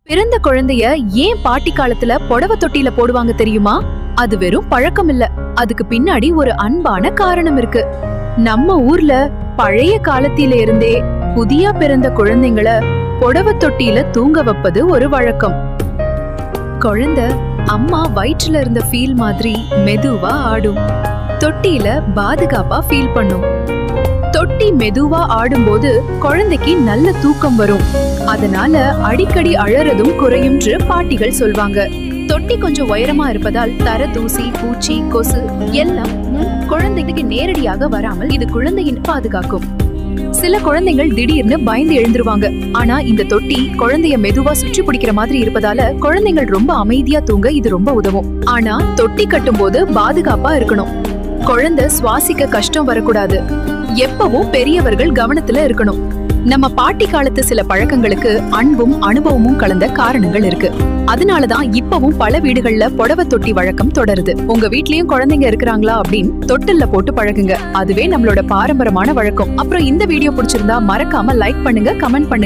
பிறந்த குழந்தைய ஏன் பாட்டி காலத்துல புடவை தொட்டில போடுவாங்க தெரியுமா? அது வெறும் பழக்கம் இல்ல, அதுக்கு பின்னாடி ஒரு அன்பான காரணம் இருக்கு. நம்ம ஊர்ல பழைய காலத்தில இருந்தே புதியா பிறந்த குழந்தைங்கள புடவை தொட்டில தூங்க வைப்பது ஒரு வழக்கம். குழந்தை அம்மா வயிற்றுல இருந்த ஃபீல் மாதிரி மெதுவா ஆடும். தொட்டில பாதுகாப்பா ஃபீல் பண்ணும். தொட்டி மெதுவா ஆடும்போது குழந்தைக்கு நல்ல தூக்கம் வரும். அதனால அடிக்கடி அழறதும் குறையும்ன்று பாட்டிகள் சொல்வாங்க. தொட்டி கொஞ்சம் உயரமா இருப்பதால் தர தூசி, பூச்சி, கொசு எல்லாம் குழந்தைக்கு நேரடியாக வராமல் இது குழந்தையின் பாதுகாக்கும். சில குழந்தைகள் திடீர்னு பயந்து எழுந்துருவாங்க. ஆனா இந்த தொட்டி குழந்தைய மெதுவா சுற்றி பிடிக்கிற மாதிரி இருப்பதால குழந்தைகள் ரொம்ப அமைதியா தூங்க இது ரொம்ப உதவும். ஆனா தொட்டி கட்டும் போது பாதுகாப்பா இருக்கணும். குழந்தை சுவாசிக்க கஷ்டம் வரக்கூடாது. எப்பவும் பெரியவர்கள் கவனத்துல இருக்கணும். நம்ம பாட்டி காலத்து சில பழக்கங்களுக்கு அன்பும் அனுபவமும் கலந்த காரணங்கள் இருக்கு. அதனாலதான் இப்பவும் பல வீடுகள்ல புடவை தொட்டி வழக்கம் தொடருது. உங்க வீட்லயும் குழந்தைங்க இருக்கிறாங்களா அப்படின்னு தொட்டில்ல போட்டு பழகுங்க. அதுவே நம்மளோட பாரம்பரியமான வழக்கம். அப்புறம் இந்த வீடியோ பிடிச்சிருந்தா மறக்காம லைக் பண்ணுங்க, கமெண்ட் பண்ணுங்க.